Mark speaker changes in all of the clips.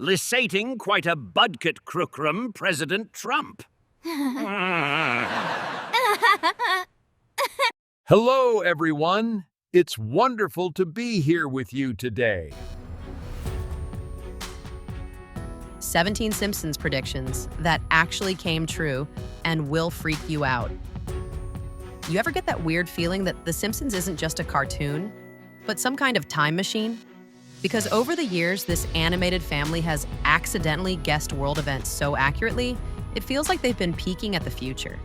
Speaker 1: lysating quite a budget crookrum President Trump.
Speaker 2: Hello, everyone. It's wonderful to be here with you today.
Speaker 3: 17 Simpsons predictions that actually came true and will freak you out. You ever get that weird feeling that The Simpsons isn't just a cartoon, but some kind of time machine? Because over the years, this animated family has accidentally guessed world events so accurately, it feels like they've been peeking at the future.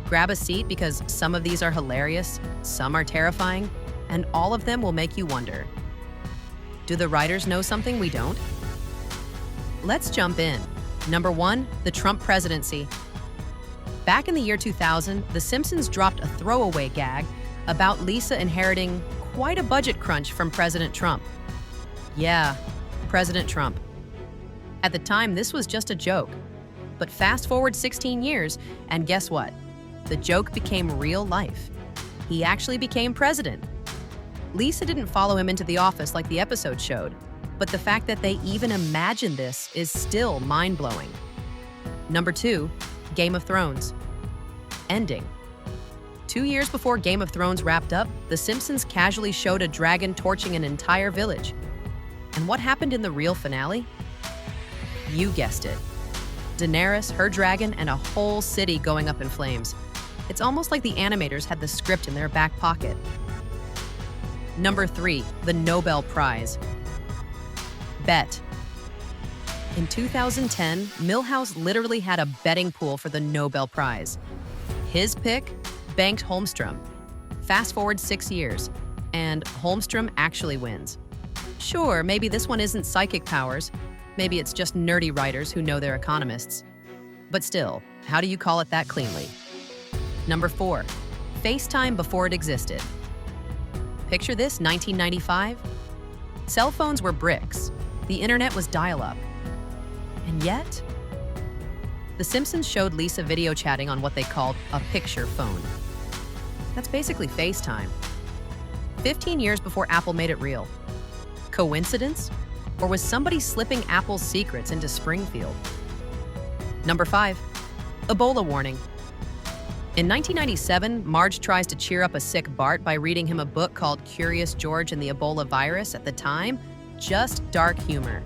Speaker 3: Grab a seat because some of these are hilarious, some are terrifying, and all of them will make you wonder. Do the writers know something we don't? Let's jump in. Number 1, the Trump presidency. Back in the year 2000, The Simpsons dropped a throwaway gag about Lisa inheriting quite a budget crunch from President Trump. Yeah, President Trump. At the time, this was just a joke. But fast forward 16 years, and guess what? The joke became real life. He actually became president. Lisa didn't follow him into the office like the episode showed, but the fact that they even imagined this is still mind-blowing. Number 2, Game of Thrones. Ending. 2 years before Game of Thrones wrapped up, The Simpsons casually showed a dragon torching an entire village. And what happened in the real finale? You guessed it. Daenerys, her dragon, and a whole city going up in flames. It's almost like the animators had the script in their back pocket. Number 3, the Nobel Prize. Bet. In 2010, Milhouse literally had a betting pool for the Nobel Prize. His pick banked Holmstrom. Fast forward 6 years, and Holmstrom actually wins. Sure, maybe this one isn't psychic powers. Maybe it's just nerdy writers who know their economists. But still, how do you call it that cleanly? Number 4, FaceTime before it existed. Picture this, 1995. Cell phones were bricks. The internet was dial-up. And yet, The Simpsons showed Lisa video chatting on what they called a picture phone. That's basically FaceTime. 15 years before Apple made it real. Coincidence? Or was somebody slipping Apple's secrets into Springfield? Number 5, Ebola warning. In 1997, Marge tries to cheer up a sick Bart by reading him a book called Curious George and the Ebola Virus. At the time, just dark humor.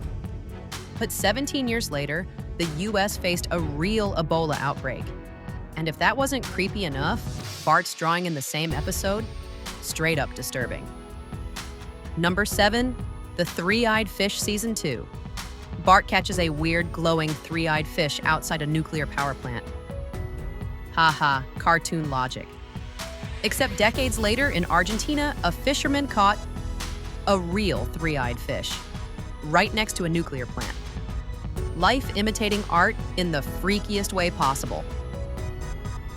Speaker 3: But 17 years later, the US faced a real Ebola outbreak. And if that wasn't creepy enough, Bart's drawing in the same episode, straight up disturbing. Number 7, the Three-Eyed Fish Season 2. Bart catches a weird, glowing, three-eyed fish outside a nuclear power plant. Haha, cartoon logic. Except decades later, in Argentina, a fisherman caught a real three-eyed fish right next to a nuclear plant. Life imitating art in the freakiest way possible.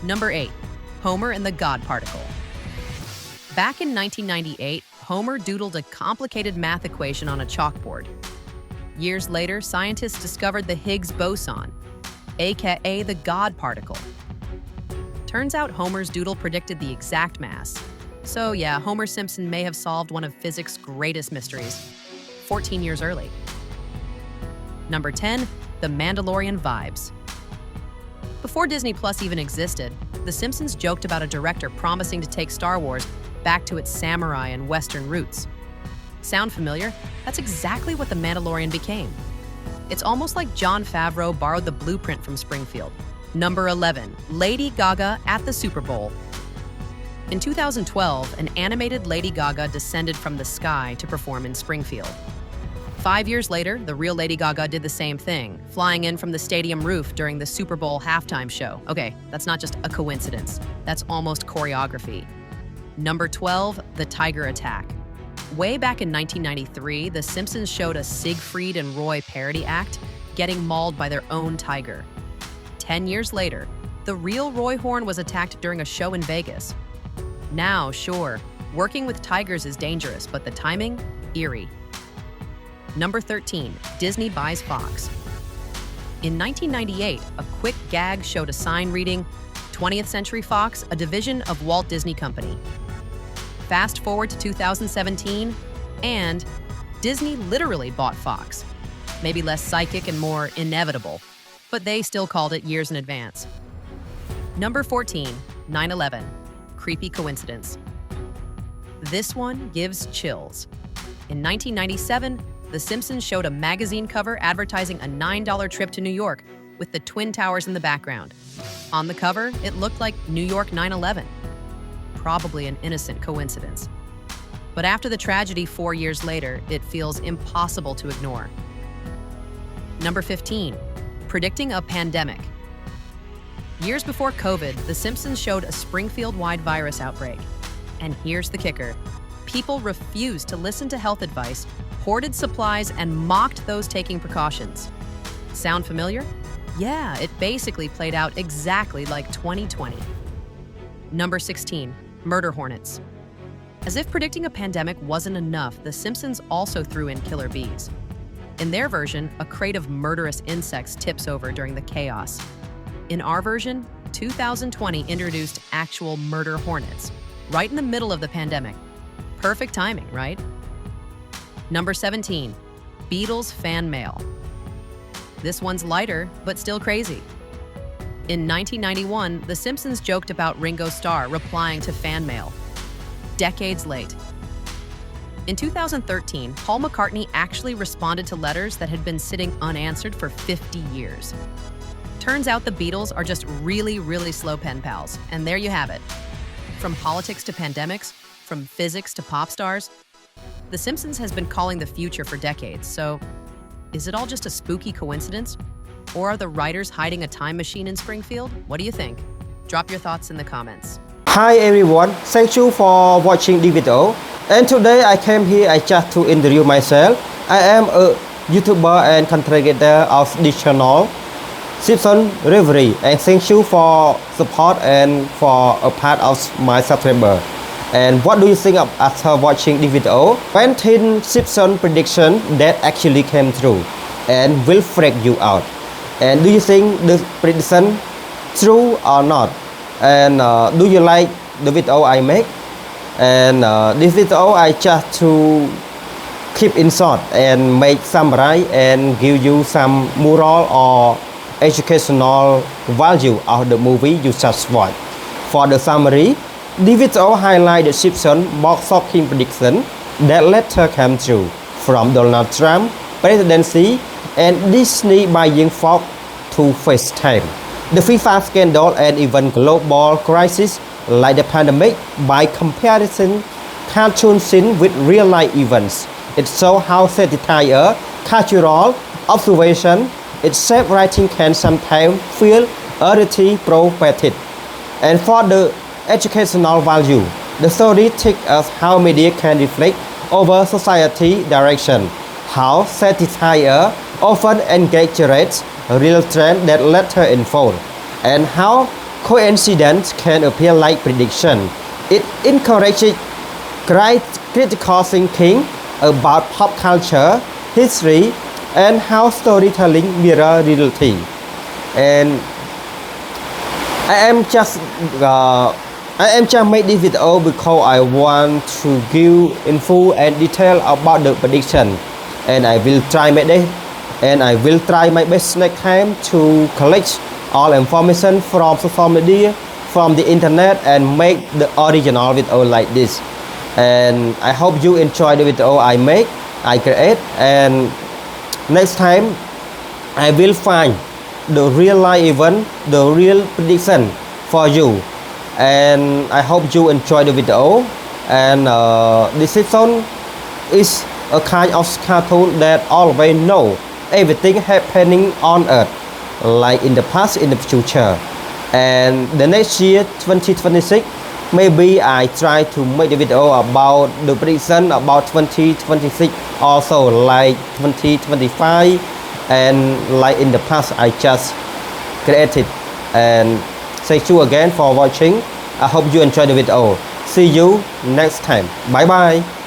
Speaker 3: Number 8, Homer and the God Particle. Back in 1998, Homer doodled a complicated math equation on a chalkboard. Years later, scientists discovered the Higgs boson, aka the God particle. Turns out Homer's doodle predicted the exact mass. So yeah, Homer Simpson may have solved one of physics' greatest mysteries, 14 years early. Number 10, The Mandalorian Vibes. Before Disney Plus even existed, The Simpsons joked about a director promising to take Star Wars back to its samurai and Western roots. Sound familiar? That's exactly what The Mandalorian became. It's almost like Jon Favreau borrowed the blueprint from Springfield. Number 11, Lady Gaga at the Super Bowl. In 2012, an animated Lady Gaga descended from the sky to perform in Springfield. 5 years later, the real Lady Gaga did the same thing, flying in from the stadium roof during the Super Bowl halftime show. Okay, that's not just a coincidence. That's almost choreography. Number 12, the Tiger Attack. Way back in 1993, The Simpsons showed a Siegfried and Roy parody act getting mauled by their own tiger. 10 years later, the real Roy Horn was attacked during a show in Vegas. Now, sure, working with tigers is dangerous, but the timing, eerie. Number 13, Disney buys Fox. In 1998, a quick gag showed a sign reading, 20th Century Fox, a division of Walt Disney Company. Fast forward to 2017, and Disney literally bought Fox. maybe less psychic and more inevitable, but they still called it years in advance. Number 14, 9/11. Creepy coincidence. This one gives chills. In 1997, The Simpsons showed a magazine cover advertising a $9 trip to New York with the Twin Towers in the background. On the cover, it looked like New York 9/11. Probably an innocent coincidence. But after the tragedy 4 years later, it feels impossible to ignore. Number 15, predicting a pandemic. Years before COVID, The Simpsons showed a Springfield-wide virus outbreak. And here's the kicker. People refused to listen to health advice, hoarded supplies, and mocked those taking precautions. Sound familiar? Yeah, it basically played out exactly like 2020. Number 16, murder hornets. As if predicting a pandemic wasn't enough, The Simpsons also threw in killer bees. In their version, a crate of murderous insects tips over during the chaos. In our version, 2020 introduced actual murder hornets, right in the middle of the pandemic. Perfect timing, right? Number 17, Beatles fan mail. This one's lighter, but still crazy. In 1991, The Simpsons joked about Ringo Starr replying to fan mail. Decades late. In 2013, Paul McCartney actually responded to letters that had been sitting unanswered for 50 years. Turns out the Beatles are just really, really slow pen pals, and there you have it. From politics to pandemics, from physics to pop stars, The Simpsons has been calling the future for decades, so is it all just a spooky coincidence? Or are the writers hiding a time machine in Springfield? What do you think? Drop your thoughts in the comments.
Speaker 4: Hi everyone, thank you for watching the video. And today I came here just to introduce myself. I am a YouTuber and content creator of this channel, Simpsons Reverie, and thank you for support and for a part of my subscriber. And what do you think of after watching the video? 20 Simpsons prediction that actually came true and will freak you out. And do you think the prediction true or not? And do you like the video I make? And this video I just to keep in short and make summary and give you some moral or educational value of the movie you just watched. For the summary, the video highlight the Simpsons box shocking prediction that later came true, from Donald Trump presidency and Disney buying Fox to FaceTime, the FIFA scandal, and even global crisis like the pandemic. By comparison cartoon scene with real life events, it shows how satire, cultural observation, itself writing can sometimes feel already prophetic. And for the educational value, the story teaches us how media can reflect over society direction, how satire often exaggerates real trends that later unfold, and how coincidence can appear like prediction. It encourages critical thinking about pop culture, history, and how storytelling mirror reality. And I am just make this video because I want to give info and detail about the prediction, and I will try my best. And I will try my best next time to collect all information from social media, from the internet, and make the original video like this. And I hope you enjoy the video I create. And next time I will find the real life event, the real prediction for you. And I hope you enjoy the video. And this season is a kind of cartoon that always know everything happening on earth, like in the past, in the future. And the next year 2026, maybe I try to make a video about the prediction about 2026, also like 2025, and like in the past I just created. And thank you again for watching. I hope you enjoy the video. See you next time. Bye bye.